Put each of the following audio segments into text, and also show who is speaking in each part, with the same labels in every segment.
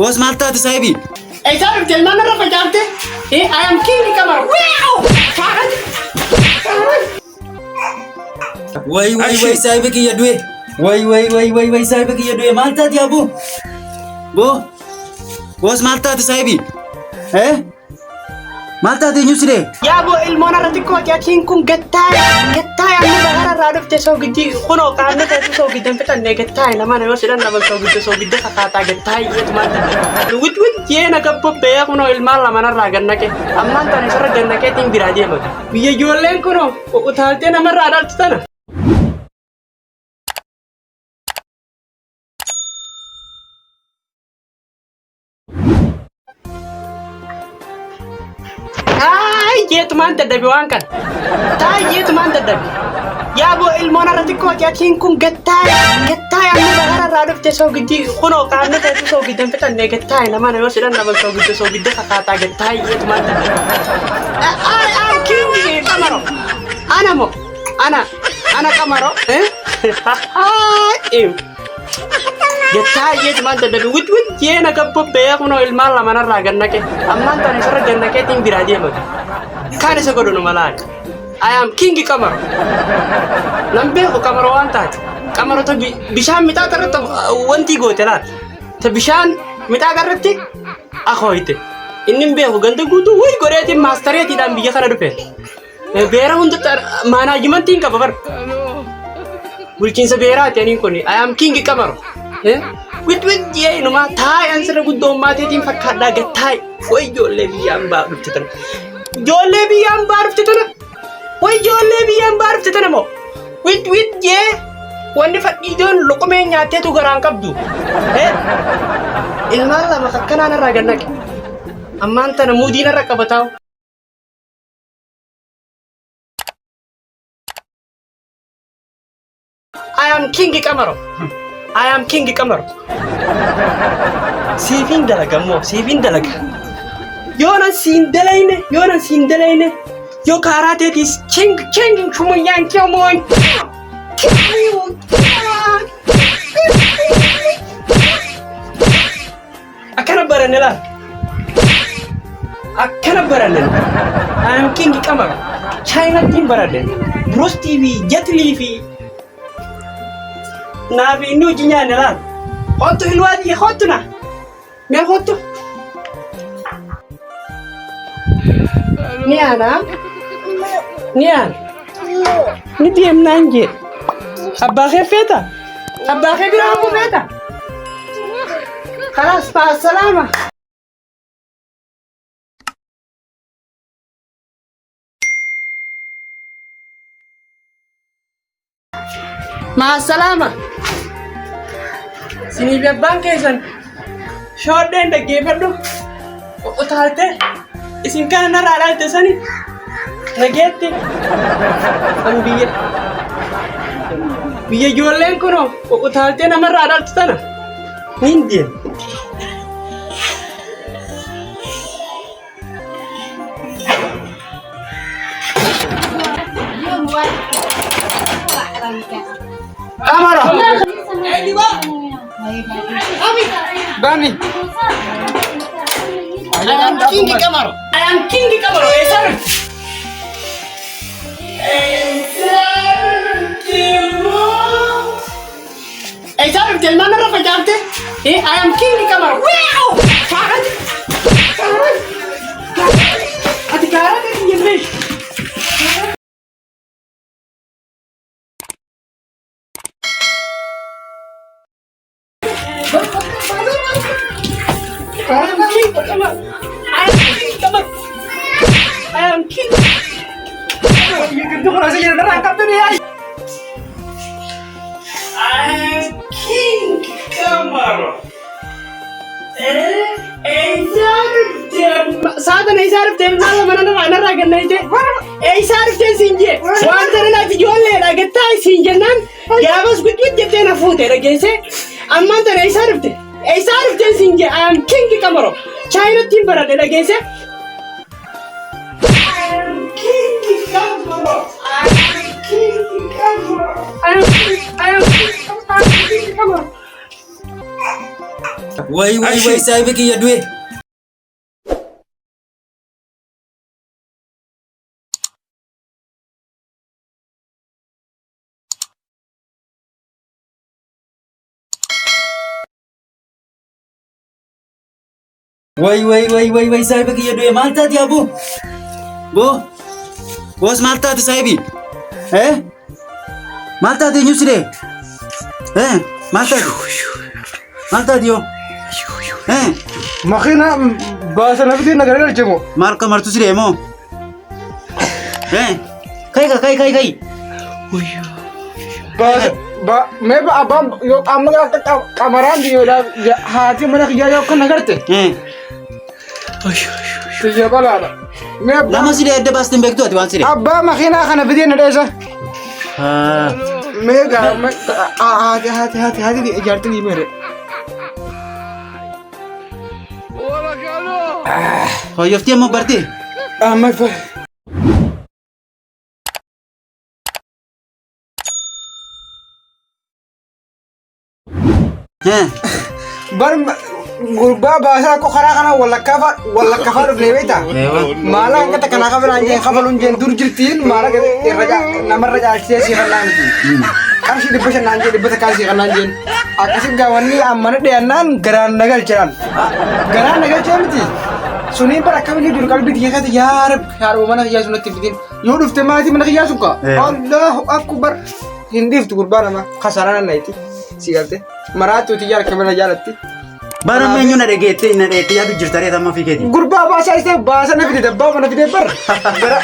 Speaker 1: Boss maal taate saahibii?
Speaker 2: Eessaa dhufte ilmaan irra facaafte? I am king Kamaro.
Speaker 1: Way saahibii kiyya du'e. Way saahibii kiyya du'e maal taate aboo? Boss maal taate saahibii? Maal taate eenyu siree?
Speaker 2: Yaa boo ilmoon irratti kootiyatiin kun gattaa'e amma bahara irraa dhufte soogiddi kunoo qaamni ta'e soogiddan fixannee gattaa'e nama yoo sidhan nama soogidda fakkaataa gattaa'e yeetumaan wit yeena gabbobbee kunoo ilmaan lamanarraa gannaqe ammaan tana isarra gannaqeetiin biraa deematu biyya ijoolleen kunoo utaaltee namarraa dhaaltu tana. Yeetumaan dadhabe waan kana. Yeetumaan dadhabe. Yaa boo ilmoon irratti kootiyatiin kun gattaa'e amma bahara irraa dhufte soogiddi kunoo qaamni ta'e soogiddan fixannee gattaa'e nama yoo sidhan nama soogidda fakkaataa gattaa'e yeetumaan dadhabe. King Kamaro. Ana Kamaro. Gattaa'e yeetumaan dadhabe wit yeena gabbobbee kunoo ilmaan lamanarraa gannaqe ammaan tana isarra gannaqeetiin biraa deematu. Kan isa godhu nu malaan. I am king Kamaro. Lambe ko Kamaro waan taate. Kamaro ta bishaan mixaaxa irratti wanti goote laata. Ta bishaan mixaaxa irratti akooyite. Inni beeku ganda guutuu way godheetiin maastareetiidhaan biyya kana dhufe. Beera hunda maanaajimantiin qaba bar. Bulchiinsa beeraati aniin kun. I am king Kamaro. Wit yee inumaa taa'an sirra guddoommaateetiin fakkaadhaa gattaa'e. Way ijoollee biyyaan baa dhufte tana. Ijoollee biyyaan baa dhufte tana. Way ijoollee biyyaan baa dhufte tana moo. Wit yee wanni fadhiidoon loqomee nyaateetu garaan qabdu. Ilmaan lama akkanaan irraa gannaqe. Ammaan tana muudiin irra qabataa'u. I am king Kamaro. I am king Kamaro. Siifin dalaga moo siifin dalaga. Yoonan siin dalayne yoo kaaraateetis ching chumuyyaan kiyoomoon. Akkana baranne laa. I am king Kamaro. Chaayinaatiin baranne. Bros TV, Jet TV. Naafi inni hojii nyaanne laa. Hottu hilwaadii hottu na. Mee hottu. Niana? Ni deemnaan jee. Abbaa kee feeta? Abbaa kee biraa hamuu feeta? Kalaas salaama. Salaama. Siniif abbaan keessan shoodheen dhaggeeffadhu. Utaalte isin kana narraa dhaalte sani nageetti an biyya ijoolleen kunoo utaaltee namarraa dhaaltu tana niin deema. Kamaro. Bani. I am king Kamaro. Eessaa dhufte ilmaan irra facaafte? I am king Kamaro. Ati kaaraan eetti jennee. I am king Kamaro. You can do what I say. You're not up to me. I am king Kamaro. Saada na isaarif ta'e nama mana irraa gannaa ije. Isaarif ta'e siin jee. Wanta nanaati ijoollee dhagattaa siin jennaan gaafas gudduu jettee na fuute dhageesse. Ammaan tana isaarif ta'e siin jee. I am king Kamaro. Chaayinaatiin baradhe dhageesse. I am king Kamaro.
Speaker 1: Way saahiba kiyya du'e. Way saahiba kiyya du'e maal taati abu? Boos maal taati saahibi? Maal taati eenyu sidee? Maal taati yoo?
Speaker 3: Makina bahasa nabi negara cemo.
Speaker 1: Maal kamartu sidee moo? Kai.
Speaker 3: मैं अब यो am kamaran di yo hati mana kerja yo kan nagarte. Kerja bala. मैं
Speaker 1: Lama sidee adda baasteen beektu ati waan sidee?
Speaker 3: abba makina kana bidii na desa. मैं hati di jarti di mere.
Speaker 1: Hoyyoftii ammoo bartee?
Speaker 3: मैं bar gurba bahasa ko khara kana wala kafar lebeta mala kata kana kafar anje kafalun jen dur jirtin mala ke raja namar raja si khalanti kan si dibeshan anje dibeta kasi khalanjen akasib gawani amane deanan garan nagal charan ti suni par akam ni dur kalbi diya kata yar mana ya sunati bidin yo dufte mati mana ya suka allah akbar hindi tu gurbana ma khasarana naiti sigalte maratu tiyar kamera jalatti
Speaker 1: Bara meenyu na dhageette yaadu jirtaree tamma fi keeti.
Speaker 3: gurbaa baasaa isa baasa na fide dabbaa mana fide bar gara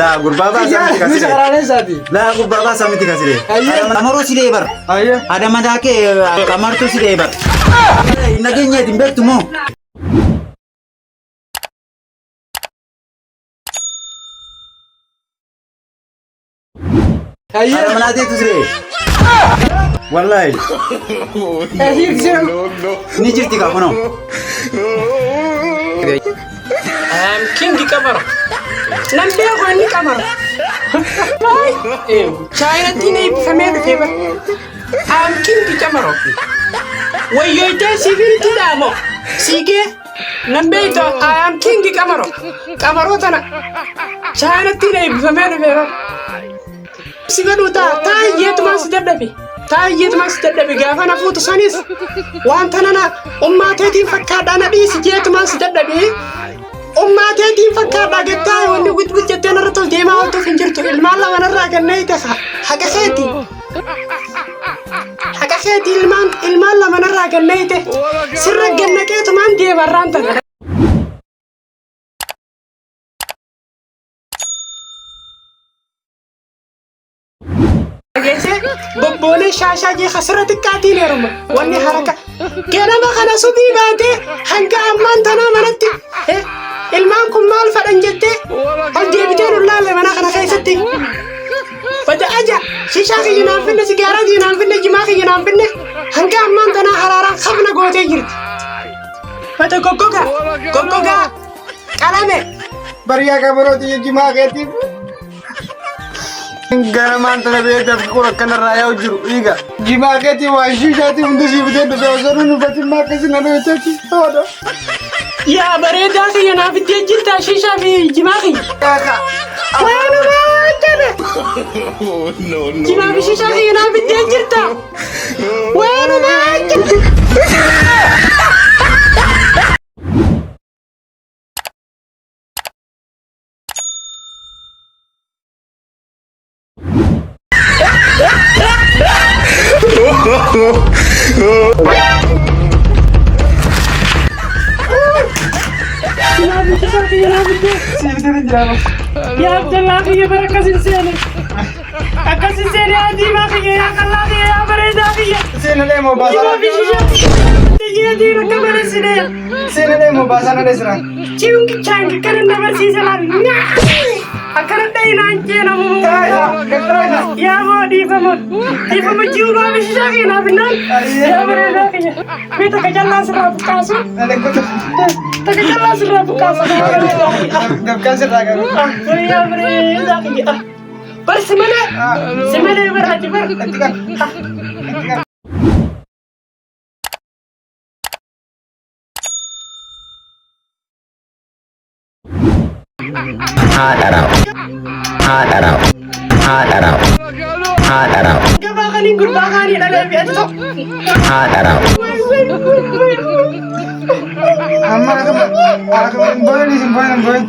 Speaker 1: Laa gurbaa baasaa miti
Speaker 3: ni
Speaker 1: kasire.
Speaker 3: sagaraalee isaati
Speaker 1: Laa gurbaa baasaa miti kasire.
Speaker 3: Ayye.
Speaker 1: Amaroo sidee bar.
Speaker 3: ayya
Speaker 1: Adama daakee qamartuu sidee bar. Nageenyeeti hin beektu moo?
Speaker 3: ayya
Speaker 1: Adama naateetu sidee. Wallahi.
Speaker 3: hiiksem
Speaker 1: Ni jirti kaa kunoo.
Speaker 2: King kamar. Nambe ko ni kamar. China tine family favor. King kamar. Wayo ite security damo. Sige. Nambe to king kamar. Kamaro tana. China tine family favor. Sigadu ta yetu mas daddabi. Taayyeet mas dadhabe gaafa na fuutu sanis wanta nana ummaateetiin fakkaadhaa dhiisi jeetu mas dadhabe ummaateetiin fakkaadhaa gettaa wanni wit jettee narra tol deemaa ooltuuf hin jirtu ilmaan lama narraa ganneeyte haqa keeti ilmaan lama narraa ganneeyte sirra gannaqeetumaan deemarraan tana. Bobboolee shaashajee khasirratti qaatiin heeruma wanni haraka ganama kana subii baatee hanga ammaan tanaa manatti ilmaan kun maal fadhan jettee ol deebitee nullaalle mana kana keessatti bada aja shishaa kiyya naan finne sigaaraa kiyya naan finne jimaa kiyya naan finne hanga ammaan tanaa haraaraan qabna gootee jirti bada goggogaa qalame
Speaker 3: bariyaa kabarooti jimaa keetiif gara maanta na beektaaf kura kanarraa yaa jiru dhiiga jimaa keetii waa shiishaati hundi siifitee dhufe osoo nu fatimmaa akkasii na beektaati toodha
Speaker 2: yaa bareedaa kiyya naaf ittee jirtaa shishaa fi jimaa kiyya waanumaa jedhe jimaa fi shishaa kiyya naaf ittee jirtaa waanumaa jedhe Ya Abdullah kiyya baraka sinsene. Akka sinsene adi ma kiyya ya kalla ya bareda kiyya.
Speaker 3: seenaa deemoo
Speaker 2: Jimaa
Speaker 3: baasana
Speaker 2: fi shishaa. Kiyya diira kamara sine.
Speaker 3: seenaa deemoo baasana dheesira
Speaker 2: Ciungi changi kana nabarsiisa laal. Akkana dhayinaan jeena moo. Ya moo dhiifama jiumaa fi shishaa kiyya naaf innaan. Ya bareda kiyya. Mee takka jallaa sirraa buqqaasu. Takka jallaa sirraa buqqaasu.
Speaker 3: dabkaan sirraa galu
Speaker 2: Ya bareda kiyya. Bar simale bar ati bar.
Speaker 4: Hadarao. Hadarao. Hadarao. Hadarao.
Speaker 2: Gabakanin, gurbakanin, alabi, ato.
Speaker 4: Hadarao.
Speaker 3: Amma akan boy ni boy.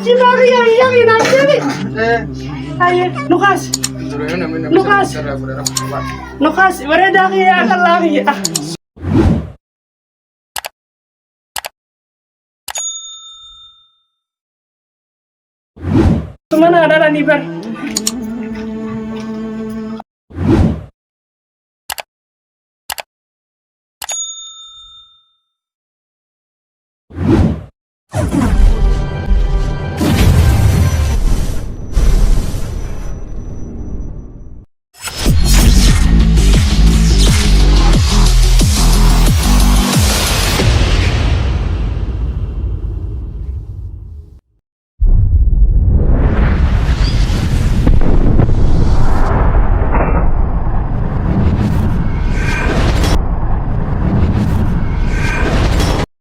Speaker 2: Kinari yang inakiri. Ayo, Lukas. Lukas, berada kaya akan lagi. Kemana ada Nibar?